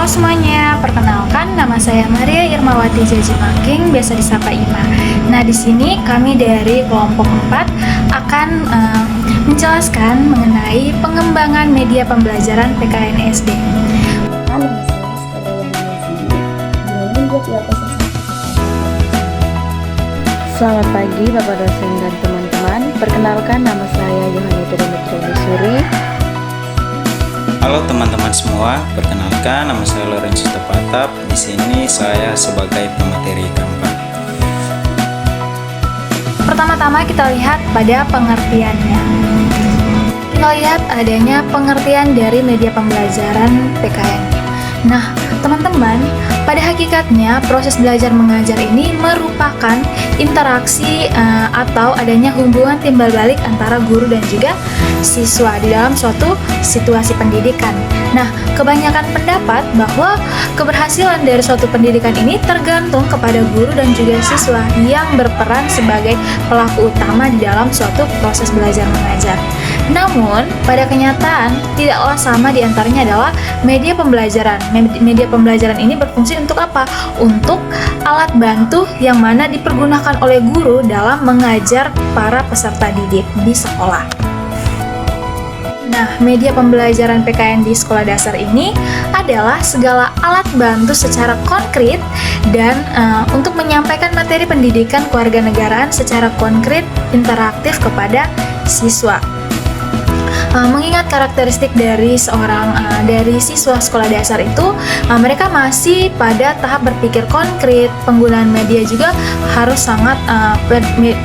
Halo semuanya, perkenalkan nama saya Maria Irmawati Jajimangking, biasa disapa Ima. Nah, di sini kami dari kelompok 4 akan menjelaskan mengenai pengembangan media pembelajaran PKN SD. Halo, saya Stella Yanasini. Ini buat Selamat pagi Bapak dosen dan teman-teman. Perkenalkan nama saya Yohanita Demetri Suri. Halo teman-teman semua, perkenalkan nama saya Lorenzo Tepatap. Di sini saya sebagai pemateri keempat. Pertama-tama kita lihat pada pengertiannya. Kita lihat adanya pengertian dari media pembelajaran PKN. Nah, teman-teman, pada hakikatnya proses belajar mengajar ini merupakan interaksi atau adanya hubungan timbal balik antara guru dan juga siswa di dalam suatu situasi pendidikan. Nah, kebanyakan pendapat bahwa keberhasilan dari suatu pendidikan ini tergantung kepada guru dan juga siswa yang berperan sebagai pelaku utama di dalam suatu proses belajar mengajar. Namun, pada kenyataan, tidaklah sama diantaranya adalah media pembelajaran. Media pembelajaran ini berfungsi untuk apa? Untuk alat bantu yang mana dipergunakan oleh guru dalam mengajar para peserta didik di sekolah. Nah, media pembelajaran PKN di sekolah dasar ini adalah segala alat bantu secara konkret dan untuk menyampaikan materi pendidikan kewarganegaraan secara konkret, interaktif kepada siswa. Mengingat karakteristik dari dari siswa sekolah dasar itu, mereka masih pada tahap berpikir konkret. Penggunaan media juga harus sangat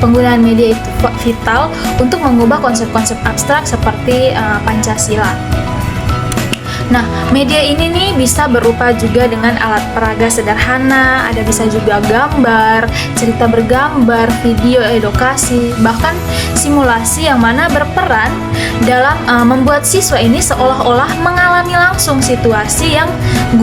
penggunaan media itu vital untuk mengubah konsep-konsep abstrak seperti Pancasila. Nah, media ini nih bisa berupa juga dengan alat peraga sederhana, ada bisa juga gambar, cerita bergambar, video edukasi, bahkan simulasi yang mana berperan dalam membuat siswa ini seolah-olah mengalami langsung situasi yang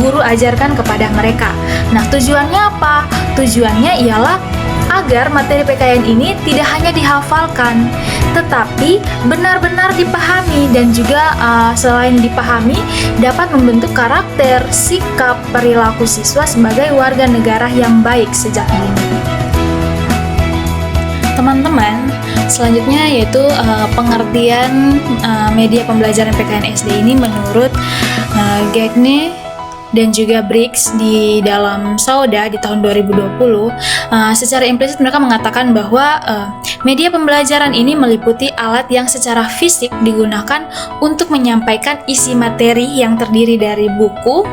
guru ajarkan kepada mereka. Nah, tujuannya apa? Tujuannya ialah agar materi PKN ini tidak hanya dihafalkan, tetapi benar-benar dipahami dan juga selain dipahami dapat membentuk karakter, sikap, perilaku siswa sebagai warga negara yang baik sejak dini. Teman-teman, selanjutnya yaitu pengertian media pembelajaran PKN SD ini menurut Gagne dan juga Briggs di dalam Sauda di tahun 2020, secara implisit mereka mengatakan bahwa media pembelajaran ini meliputi alat yang secara fisik digunakan untuk menyampaikan isi materi yang terdiri dari buku,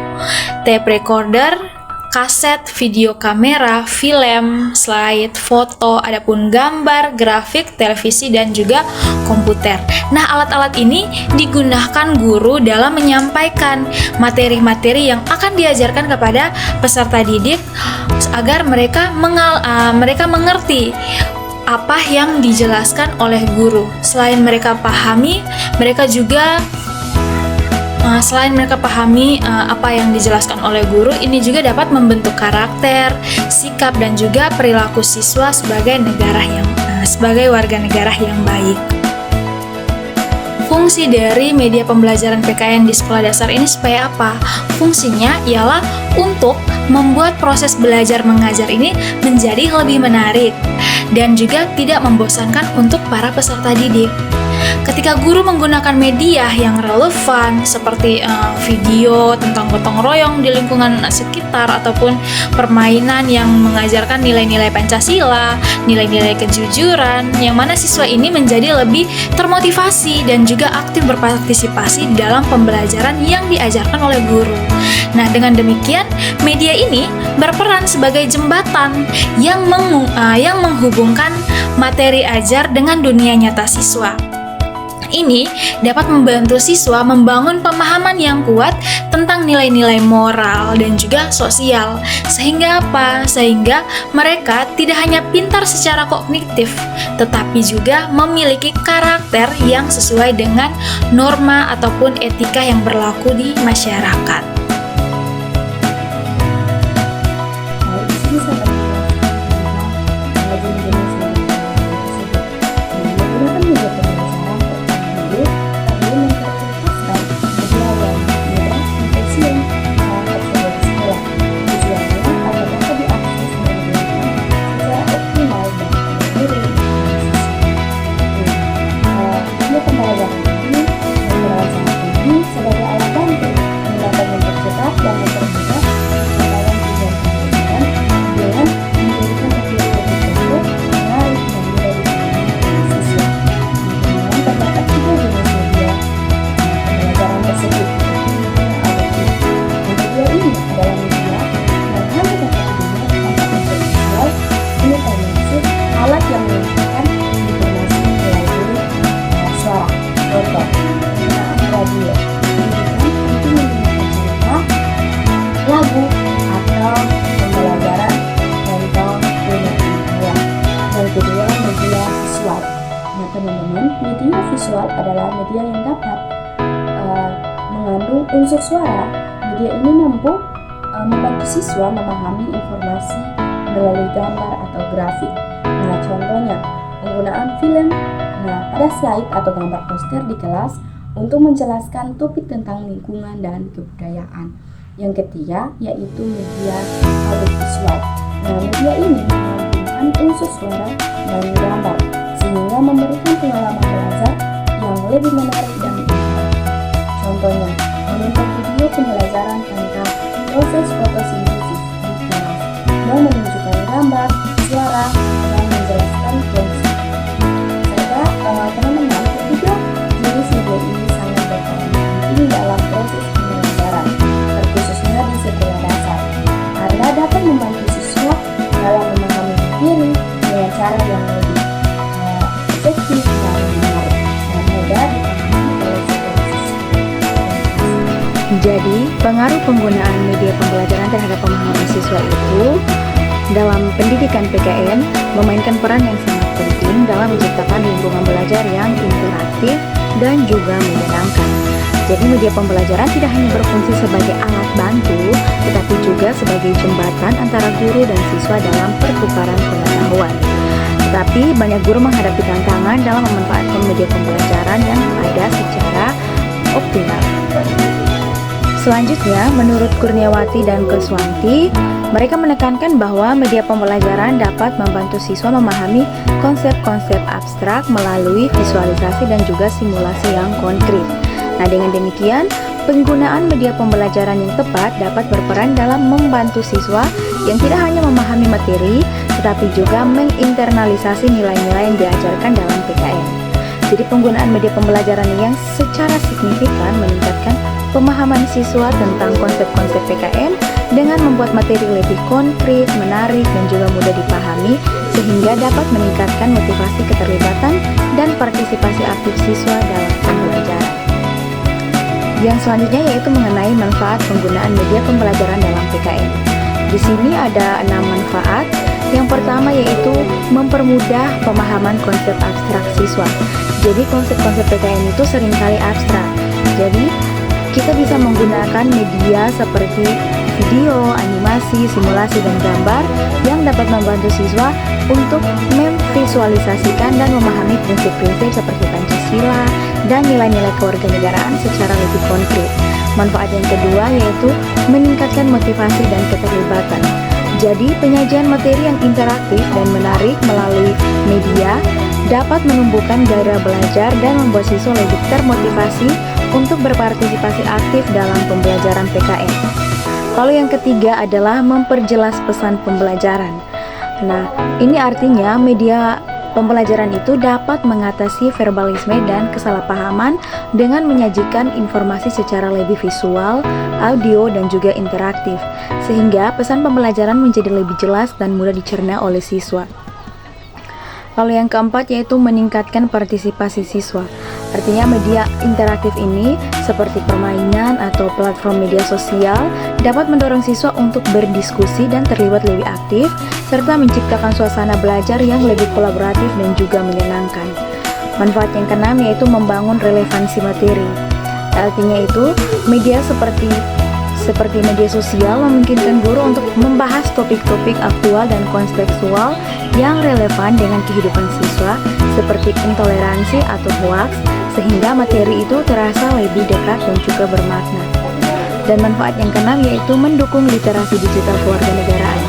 tape recorder, kaset, video kamera, film, slide, foto, adapun gambar, grafik, televisi, dan juga komputer. Nah, alat-alat ini digunakan guru dalam menyampaikan materi-materi yang akan diajarkan kepada peserta didik agar mereka mengerti apa yang dijelaskan oleh guru. Selain mereka pahami apa yang dijelaskan oleh guru, ini juga dapat membentuk karakter, sikap, dan juga perilaku siswa sebagai warga negara yang baik. Fungsi dari media pembelajaran PKN di sekolah dasar ini supaya apa? Fungsinya ialah untuk membuat proses belajar mengajar ini menjadi lebih menarik dan juga tidak membosankan untuk para peserta didik. Ketika guru menggunakan media yang relevan seperti video tentang gotong royong di lingkungan sekitar ataupun permainan yang mengajarkan nilai-nilai Pancasila, nilai-nilai kejujuran, yang mana siswa ini menjadi lebih termotivasi dan juga aktif berpartisipasi dalam pembelajaran yang diajarkan oleh guru. Nah, dengan demikian media ini berperan sebagai jembatan yang menghubungkan materi ajar dengan dunia nyata siswa. Ini dapat membantu siswa membangun pemahaman yang kuat tentang nilai-nilai moral dan juga sosial. Sehingga apa? Sehingga mereka tidak hanya pintar secara kognitif, tetapi juga memiliki karakter yang sesuai dengan norma ataupun etika yang berlaku di masyarakat. Menggunakan media pembelajaran media yang dapat mengandung unsur suara. Media ini mampu membantu siswa memahami informasi melalui gambar atau grafik. Nah, contohnya penggunaan film. Nah, pada slide atau gambar poster di kelas untuk menjelaskan topik tentang lingkungan dan kebudayaan. Yang ketiga yaitu media audiovisual. Nah, media ini menggabungkan unsur suara dan gambar sehingga memberikan pengalaman belajar yang lebih menarik dan interaktif. Contohnya, menonton video pembelajaran tentang proses fotosintesis di kelas yang menunjukkan gambar, suara, dan menjelaskan fungsi. Sehingga teman-teman ketiga jenis media ini sangat berperan penting dalam proses pembelajaran, terkhususnya di sekolah dasar, karena dapat membantu siswa dalam memahami materi dengan cara yang lebih efektif dan menarik dan mudah dipahami oleh seluruh siswa. Jadi, pengaruh penggunaan media pembelajaran terhadap pemahaman siswa itu dalam pendidikan PKN memainkan peran yang sangat penting dalam menciptakan lingkungan belajar yang interaktif dan juga menyenangkan. Jadi media pembelajaran tidak hanya berfungsi sebagai alat bantu, tetapi juga sebagai jembatan antara guru dan siswa dalam pertukaran pengetahuan. Tetapi banyak guru menghadapi tantangan dalam memanfaatkan media pembelajaran yang ada secara optimal. Selanjutnya, menurut Kurniawati dan Kuswanti, mereka menekankan bahwa media pembelajaran dapat membantu siswa memahami konsep-konsep abstrak melalui visualisasi dan juga simulasi yang konkret. Nah, dengan demikian, penggunaan media pembelajaran yang tepat dapat berperan dalam membantu siswa yang tidak hanya memahami materi, tetapi juga menginternalisasi nilai-nilai yang diajarkan dalam PKN. Jadi, penggunaan media pembelajaran yang secara signifikan meningkatkan pemahaman siswa tentang konsep-konsep PKN dengan membuat materi lebih konkret, menarik, dan juga mudah dipahami sehingga dapat meningkatkan motivasi keterlibatan dan partisipasi aktif siswa dalam pembelajaran. Yang selanjutnya yaitu mengenai manfaat penggunaan media pembelajaran dalam PKN. Di sini ada 6 manfaat. Yang pertama yaitu mempermudah pemahaman konsep abstrak siswa. Jadi konsep-konsep PKN itu seringkali abstrak. Jadi kita bisa menggunakan media seperti video, animasi, simulasi, dan gambar yang dapat membantu siswa untuk memvisualisasikan dan memahami prinsip-prinsip seperti Pancasila dan nilai-nilai kewarganegaraan secara lebih konkret. Manfaat yang kedua yaitu meningkatkan motivasi dan keterlibatan. Jadi, penyajian materi yang interaktif dan menarik melalui media dapat menumbuhkan gairah belajar dan membuat siswa lebih termotivasi untuk berpartisipasi aktif dalam pembelajaran PKN. Lalu yang ketiga adalah memperjelas pesan pembelajaran. Nah, ini artinya media pembelajaran itu dapat mengatasi verbalisme dan kesalahpahaman dengan menyajikan informasi secara lebih visual, audio, dan juga interaktif, sehingga pesan pembelajaran menjadi lebih jelas dan mudah dicerna oleh siswa. Lalu yang keempat yaitu meningkatkan partisipasi siswa. Artinya media interaktif ini seperti permainan atau platform media sosial dapat mendorong siswa untuk berdiskusi dan terlibat lebih aktif serta menciptakan suasana belajar yang lebih kolaboratif dan juga menyenangkan. Manfaat yang keenam yaitu membangun relevansi materi. Artinya itu media seperti media sosial memungkinkan guru untuk membahas topik-topik aktual dan kontekstual yang relevan dengan kehidupan siswa seperti intoleransi atau hoax, sehingga materi itu terasa lebih dekat dan juga bermakna. Dan manfaat yang keenam yaitu mendukung literasi digital kewarganegaraan.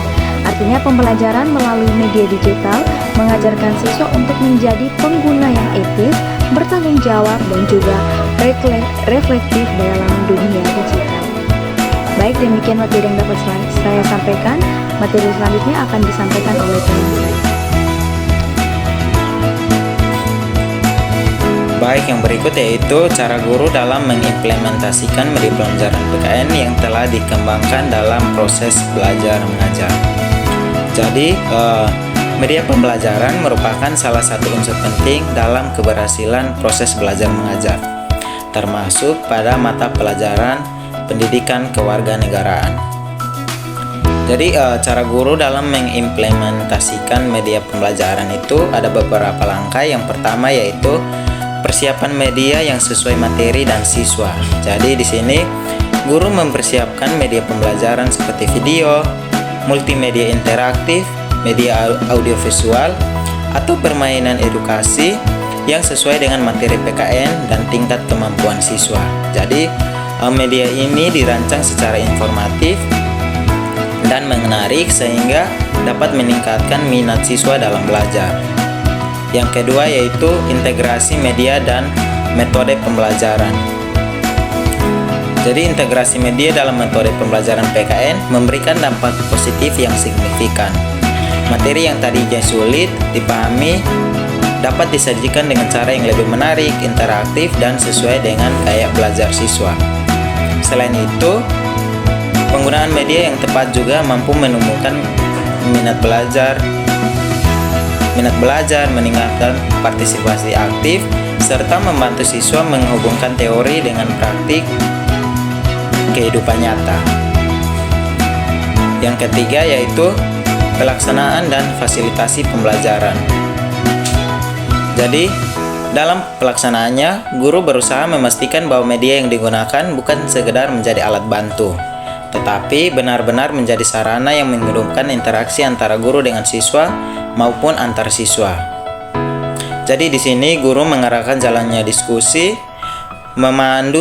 Artinya pembelajaran melalui media digital mengajarkan siswa untuk menjadi pengguna yang etis, bertanggung jawab, dan juga reflektif dalam dunia digital. Baik, demikian materi yang dapat saya sampaikan. Materi selanjutnya akan disampaikan oleh teman saya. Baik, yang berikut yaitu cara guru dalam mengimplementasikan media pembelajaran PKN yang telah dikembangkan dalam proses belajar mengajar. Jadi, media pembelajaran merupakan salah satu unsur penting dalam keberhasilan proses belajar mengajar, termasuk pada mata pelajaran pendidikan kewarganegaraan. Jadi cara guru dalam mengimplementasikan media pembelajaran itu ada beberapa langkah. Yang pertama yaitu persiapan media yang sesuai materi dan siswa. Jadi di sini guru mempersiapkan media pembelajaran seperti video, multimedia interaktif, media audiovisual, atau permainan edukasi yang sesuai dengan materi PKN dan tingkat kemampuan siswa. Jadi media ini dirancang secara informatif dan menarik sehingga dapat meningkatkan minat siswa dalam belajar. Yang kedua yaitu integrasi media dan metode pembelajaran. Jadi integrasi media dalam metode pembelajaran PKN memberikan dampak positif yang signifikan. Materi yang tadinya sulit dipahami dapat disajikan dengan cara yang lebih menarik, interaktif, dan sesuai dengan gaya belajar siswa. Selain itu, penggunaan media yang tepat juga mampu menumbuhkan minat belajar, meningkatkan partisipasi aktif, serta membantu siswa menghubungkan teori dengan praktik kehidupan nyata. Yang ketiga yaitu pelaksanaan dan fasilitasi pembelajaran. Jadi, dalam pelaksanaannya, guru berusaha memastikan bahwa media yang digunakan bukan sekedar menjadi alat bantu, tetapi benar-benar menjadi sarana yang menghidupkan interaksi antara guru dengan siswa maupun antar siswa. Jadi di sini guru mengarahkan jalannya diskusi, memandu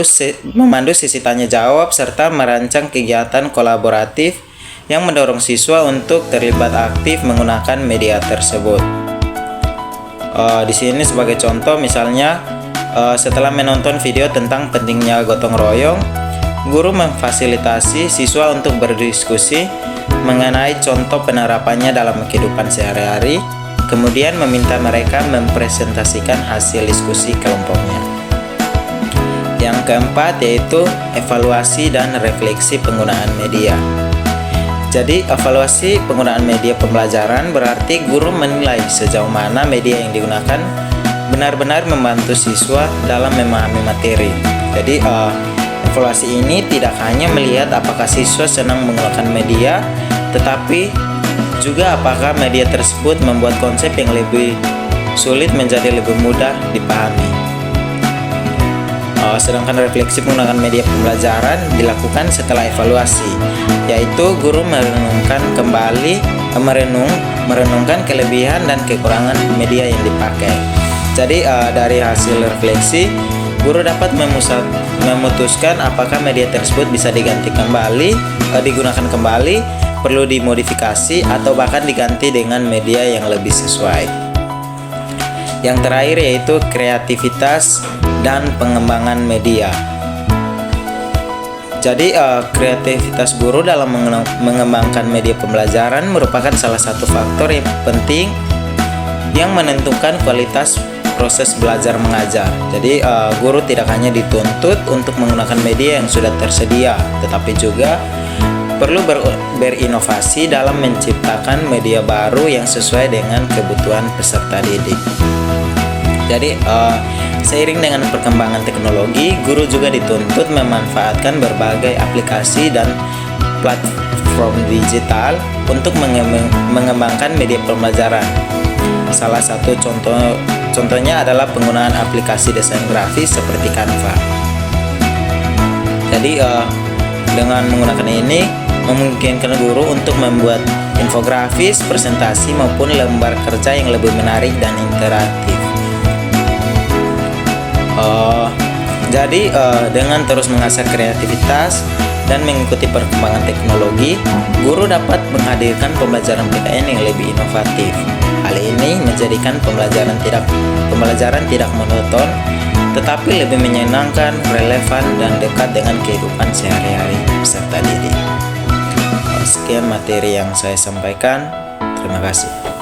sesi tanya jawab, serta merancang kegiatan kolaboratif yang mendorong siswa untuk terlibat aktif menggunakan media tersebut. Di sini sebagai contoh misalnya setelah menonton video tentang pentingnya gotong royong, guru memfasilitasi siswa untuk berdiskusi mengenai contoh penerapannya dalam kehidupan sehari-hari, kemudian meminta mereka mempresentasikan hasil diskusi kelompoknya. Yang keempat yaitu evaluasi dan refleksi penggunaan media. Jadi evaluasi penggunaan media pembelajaran berarti guru menilai sejauh mana media yang digunakan benar-benar membantu siswa dalam memahami materi. Jadi evaluasi ini tidak hanya melihat apakah siswa senang menggunakan media, tetapi juga apakah media tersebut membuat konsep yang lebih sulit menjadi lebih mudah dipahami. Sedangkan refleksi penggunaan media pembelajaran dilakukan setelah evaluasi, yaitu guru merenungkan kelebihan dan kekurangan media yang dipakai. Jadi dari hasil refleksi, guru dapat memutuskan apakah media tersebut bisa digunakan kembali, perlu dimodifikasi, atau bahkan diganti dengan media yang lebih sesuai. Yang terakhir yaitu kreativitas dan pengembangan media. Jadi kreativitas guru dalam mengembangkan media pembelajaran merupakan salah satu faktor yang penting yang menentukan kualitas proses belajar mengajar. Jadi guru tidak hanya dituntut untuk menggunakan media yang sudah tersedia, tetapi juga perlu berinovasi dalam menciptakan media baru yang sesuai dengan kebutuhan peserta didik. Jadi seiring dengan perkembangan teknologi, guru juga dituntut memanfaatkan berbagai aplikasi dan platform digital untuk mengembangkan media pembelajaran. Salah satu contohnya adalah penggunaan aplikasi desain grafis seperti Canva. Jadi dengan menggunakan ini memungkinkan guru untuk membuat infografis, presentasi maupun lembar kerja yang lebih menarik dan interaktif. Jadi dengan terus mengasah kreativitas dan mengikuti perkembangan teknologi, guru dapat menghadirkan pembelajaran PKN yang lebih inovatif. Hal ini menjadikan pembelajaran tidak monoton, tetapi lebih menyenangkan, relevan, dan dekat dengan kehidupan sehari-hari peserta didik. Sekian materi yang saya sampaikan. Terima kasih.